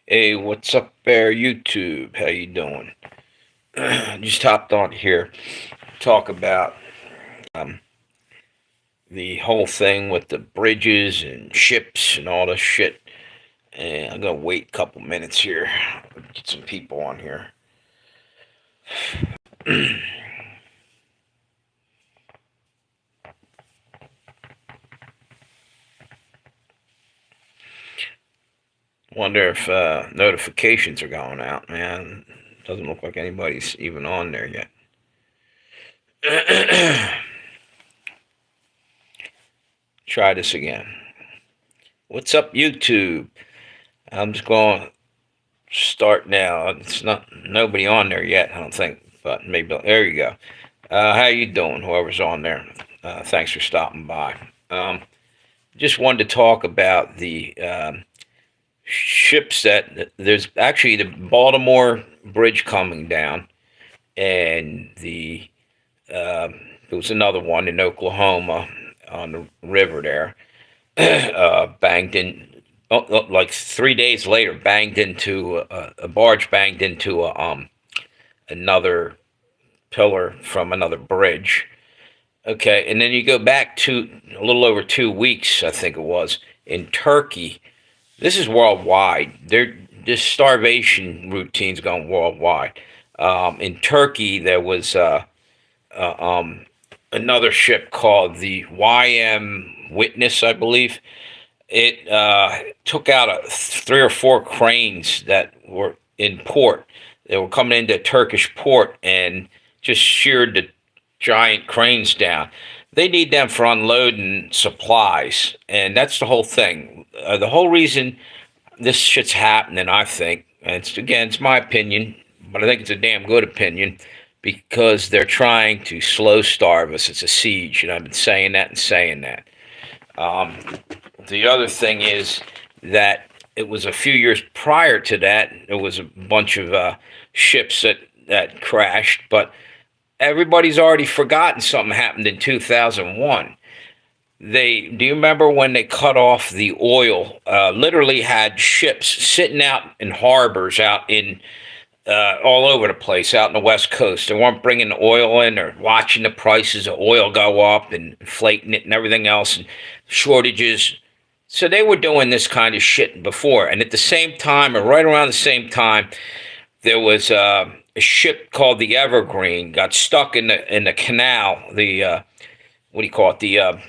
Hey, what's up there, YouTube? How you doing? Just hopped on here to talk about the whole thing with the bridges and ships and all this shit. And I'm gonna wait a couple minutes here, get some people on here. Wonder if notifications are going out, man. Doesn't look like anybody's even on there yet. Try this again. What's up, YouTube? I'm just going to start now. It's not nobody on there yet, I don't think, but maybe there you go. How you doing, whoever's on there? Thanks for stopping by. Just wanted to talk about the ships that there's actually the Baltimore Bridge coming down, and there was another one in Oklahoma on the river there, banged in. Like 3 days later, banged into a barge, banged into another pillar from another bridge. Okay, and then you go back to a little over 2 weeks, I think it was, in Turkey. This is worldwide. This starvation routine's going worldwide. In Turkey, there was another ship called the YM Witness, I believe. It took out three or four cranes that were in port. They were coming into a Turkish port and just sheared the giant cranes down. They need them for unloading supplies, and that's the whole thing. The whole reason this shit's happening, I think, and it's my opinion, but I think it's a damn good opinion because they're trying to slow starve us. It's a siege, and I've been saying that and saying that. Um, the other thing is that it was a few years prior to that. There was a bunch of ships that crashed, but everybody's already forgotten something happened in 2001. Do you remember when they cut off the oil? Literally had ships sitting out in harbors out in all over the place out in the West Coast. They weren't bringing the oil in or watching the prices of oil go up and inflating it and everything else and shortages. So they were doing this kind of shit before. And at the same time, or right around the same time, there was a ship called the Evergreen got stuck in the canal. The what do you call it? The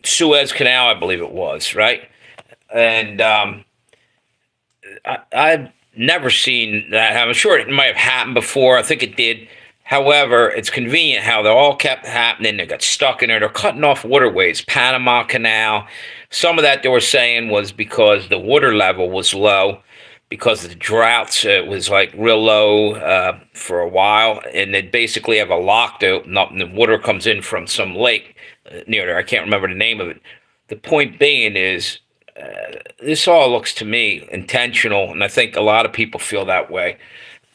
Suez Canal, I believe it was, right? And I've never seen that happen. I'm sure it might have happened before. I think it did. However, it's convenient how they all kept happening. They got stuck in there. They're cutting off waterways, Panama Canal. Some of that they were saying was because the water level was low, because of the droughts. It was like real low for a while, and they basically have a lock to open up, and the water comes in from some lake near there. I can't remember the name of it. The point being is this all looks to me intentional, and I think a lot of people feel that way.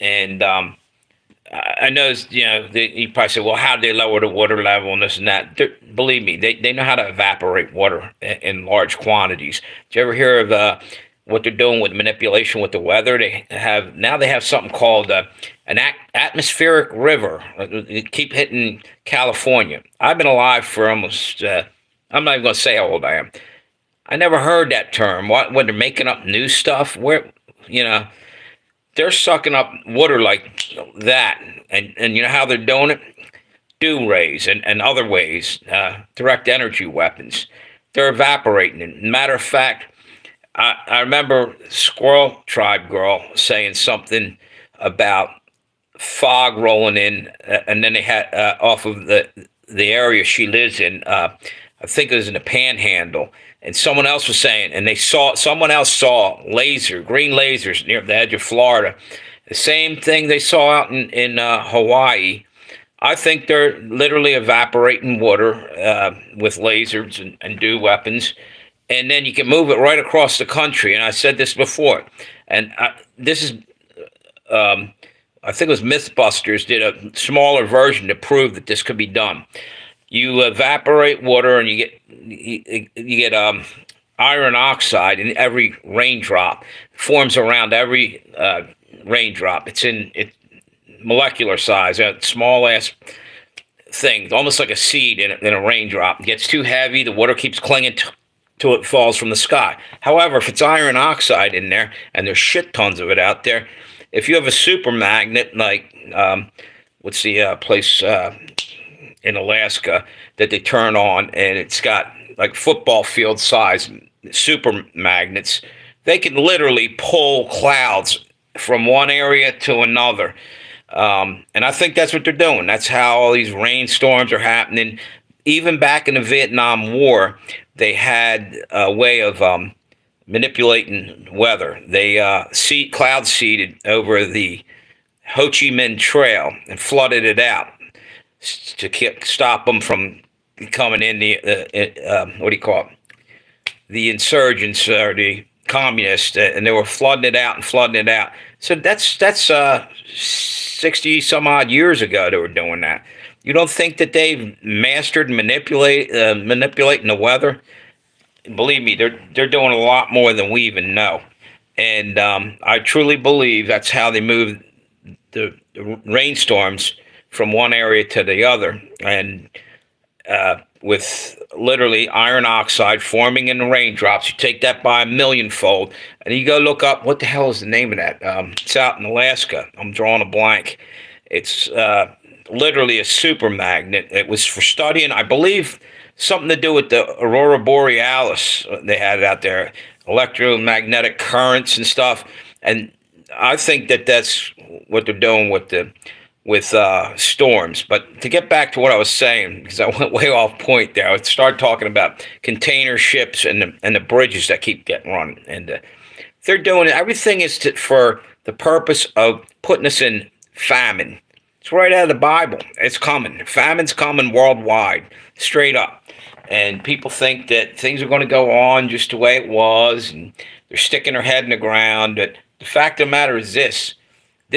And I know, you probably say, well, how do they lower the water level and this and that? Believe me, they know how to evaporate water in large quantities. Did you ever hear of what they're doing with manipulation with the weather? They have something called an atmospheric river. It keep hitting California. I've been alive for almost, I'm not even going to say how old I am. I never heard that term. What, when they're making up new stuff? Where, you know, they're sucking up water like that. And you know how they're doing it? Dew rays and other ways, direct energy weapons. They're evaporating it. Matter of fact, I remember Squirrel Tribe Girl saying something about fog rolling in, and then they had off of the area she lives in. I think it was in the Panhandle, and someone else was saying, and someone else saw green lasers near the edge of Florida. The same thing they saw out in Hawaii. I think they're literally evaporating water with lasers and dew weapons, and then you can move it right across the country. And I said this before, and this is, I think it was MythBusters did a smaller version to prove that this could be done. You evaporate water, and you get iron oxide in every raindrop, forms around every raindrop. It's in it molecular size, a small ass thing, almost like a seed in a raindrop. It gets too heavy, the water keeps clinging till it falls from the sky. However, if it's iron oxide in there, and there's shit tons of it out there, if you have a super magnet like what's the place in Alaska that they turn on, and it's got like football field size super magnets, they can literally pull clouds from one area to another. And I think that's what they're doing. That's how all these rainstorms are happening. Even back in the Vietnam War, they had a way of manipulating weather. They cloud seeded over the Ho Chi Minh Trail and flooded it out to stop them from coming in what do you call it? The insurgents or the communists, and they were flooding it out and flooding it out. So that's 60 some odd years ago they were doing that. You don't think that they've mastered manipulating the weather? Believe me, they're doing a lot more than we even know. And I truly believe that's how they move the rainstorms from one area to the other. And with literally iron oxide forming in the raindrops, you take that by a millionfold, and you go look up what the hell is the name of that. It's out in Alaska. I'm drawing a blank. It's literally a super magnet. It was for studying, I believe, something to do with the aurora borealis. They had it out there, electromagnetic currents and stuff. And I think that that's what they're doing with storms. But to get back to what I was saying, because I went way off point there, I would start talking about container ships and the bridges that keep getting run. And they're doing it. Everything is for the purpose of putting us in famine. It's right out of the Bible. It's coming. Famine's coming worldwide, straight up. And people think that things are going to go on just the way it was, and they're sticking their head in the ground. But the fact of the matter is this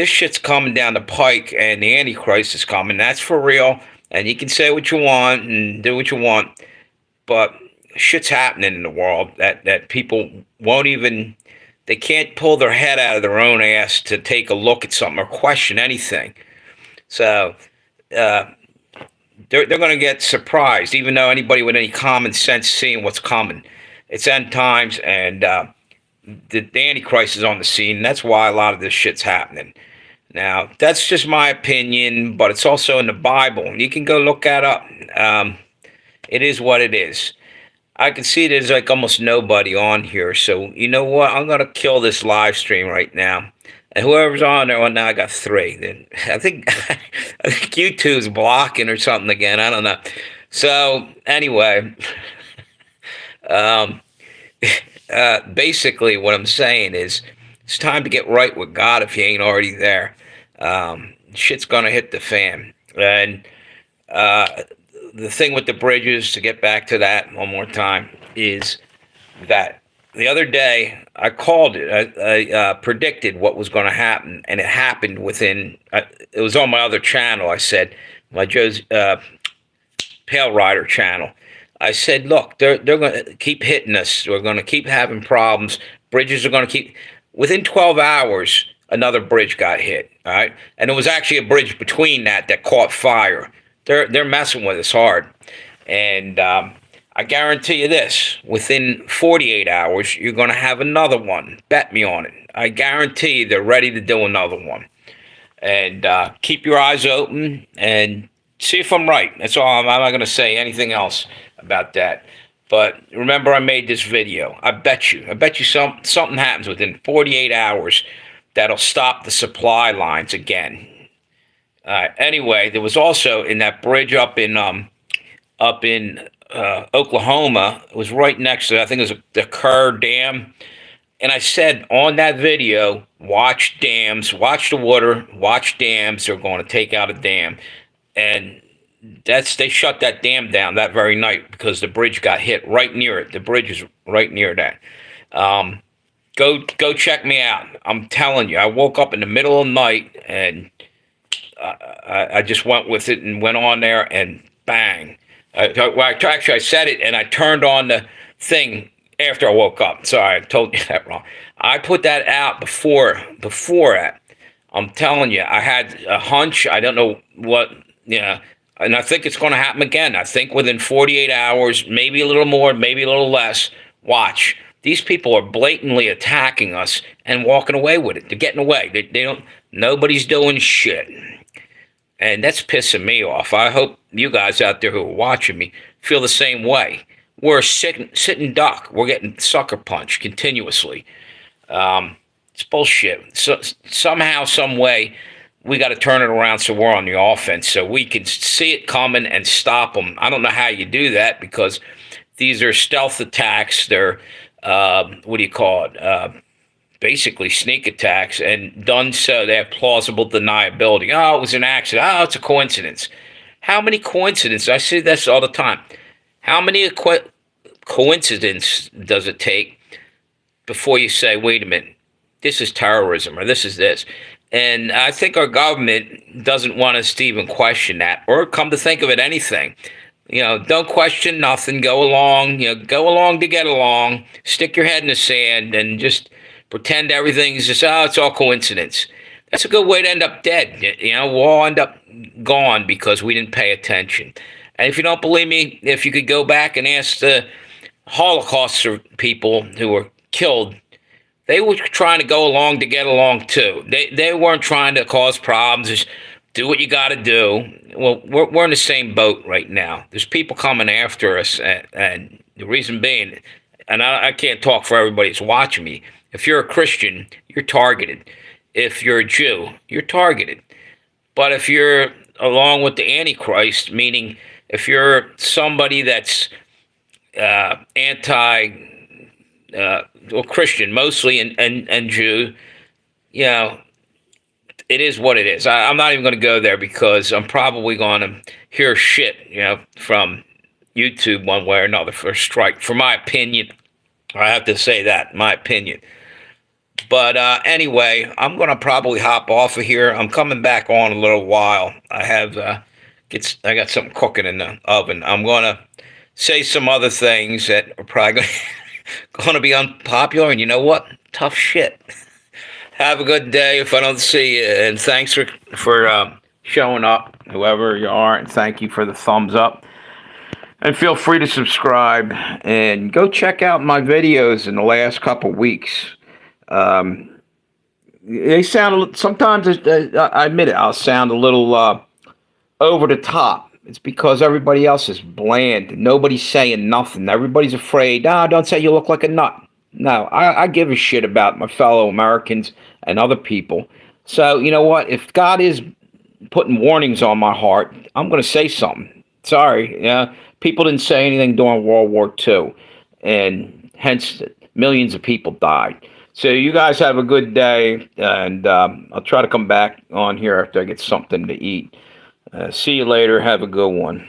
shit's coming down the pike, and the Antichrist is coming. That's for real. And you can say what you want and do what you want, but shit's happening in the world that people won't even, they can't pull their head out of their own ass to take a look at something or question anything. So they're going to get surprised, even though anybody with any common sense seeing what's coming. It's end times, and the Antichrist is on the scene. And that's why a lot of this shit's happening. Now, that's just my opinion, but it's also in the Bible. You can go look that up. It is what it is. I can see there's like almost nobody on here. So, you know what? I'm going to kill this live stream right now. And whoever's on there, well, now I got 3. Then I think YouTube's blocking or something again. I don't know. So anyway, basically what I'm saying is it's time to get right with God if you ain't already there. Shit's gonna hit the fan. And the thing with the bridges, to get back to that one more time, is that the other day I called it. I predicted what was going to happen, and it happened within. It was on my other channel. I said my Josey Pale Rider channel. I said, look, they're going to keep hitting us. We're going to keep having problems. Bridges are going to keep. Within 12 hours, another bridge got hit. All right, and it was actually a bridge between that caught fire. They're messing with us hard, and I guarantee you this: within 48 hours, you're going to have another one. Bet me on it. I guarantee they're ready to do another one. And keep your eyes open and see if I'm right. That's all. I'm not going to say anything else about that. But remember, I made this video. I bet you something happens within 48 hours that'll stop the supply lines again. Anyway, there was also in that bridge up in Oklahoma. It was right next to, I think it was the Kerr Dam. And I said on that video, watch dams, watch the water, watch dams. They're going to take out a dam. And they shut that dam down that very night because the bridge got hit right near it. The bridge is right near that. Go check me out. I'm telling you, I woke up in the middle of the night and I just went with it and went on there and bang. I said it and I turned on the thing after I woke up. Sorry, I told you that wrong. I put that out before that. I'm telling you, I had a hunch. I don't know what, and I think it's going to happen again. I think within 48 hours, maybe a little more, maybe a little less. Watch. These people are blatantly attacking us and walking away with it. They're getting away. They don't. Nobody's doing shit, and that's pissing me off. I hope you guys out there who are watching me feel the same way. We're sitting duck. We're getting sucker punched continuously. It's bullshit. So somehow, some way, we got to turn it around so we're on the offense, so we can see it coming and stop them. I don't know how you do that because these are stealth attacks. They're what do you call it? Basically sneak attacks, and done so they have plausible deniability. Oh, it was an accident. Oh, it's a coincidence. How many coincidences? I see this all the time. How many coincidence does it take before you say, wait a minute, this is terrorism or this is this? And I think our government doesn't want us to even question that, or come to think of it, anything. Don't question nothing. Go along. Go along to get along. Stick your head in the sand and just pretend everything's just, it's all coincidence. That's a good way to end up dead. We'll all end up gone because we didn't pay attention. And if you don't believe me, if you could go back and ask the Holocaust people who were killed, they were trying to go along to get along too. They weren't trying to cause problems. Just do what you got to do. Well, we're in the same boat right now. There's people coming after us, and the reason being, and I can't talk for everybody that's watching me. If you're a Christian, you're targeted. If you're a Jew, you're targeted. But if you're along with the Antichrist, meaning if you're somebody that's Christian mostly, and Jew, it is what it is. I'm not even going to go there because I'm probably going to hear shit, from YouTube one way or another for a strike. For my opinion, I have to say that, my opinion. But anyway, I'm going to probably hop off of here. I'm coming back on a little while. I got something cooking in the oven. I'm going to say some other things that are probably going to be unpopular. And you know what? Tough shit. Have a good day if I don't see you. And thanks for showing up, whoever you are. And thank you for the thumbs up. And feel free to subscribe. And go check out my videos in the last couple weeks. They sound, sometimes, I admit it, I'll sound a little over the top. It's because everybody else is bland. Nobody's saying nothing. Everybody's afraid. Don't say you look like a nut. No, I give a shit about my fellow Americans and other people. So, you know what? If God is putting warnings on my heart, I'm going to say something. Sorry. People didn't say anything during World War II, and hence millions of people died. So you guys have a good day, and I'll try to come back on here after I get something to eat. See you later. Have a good one.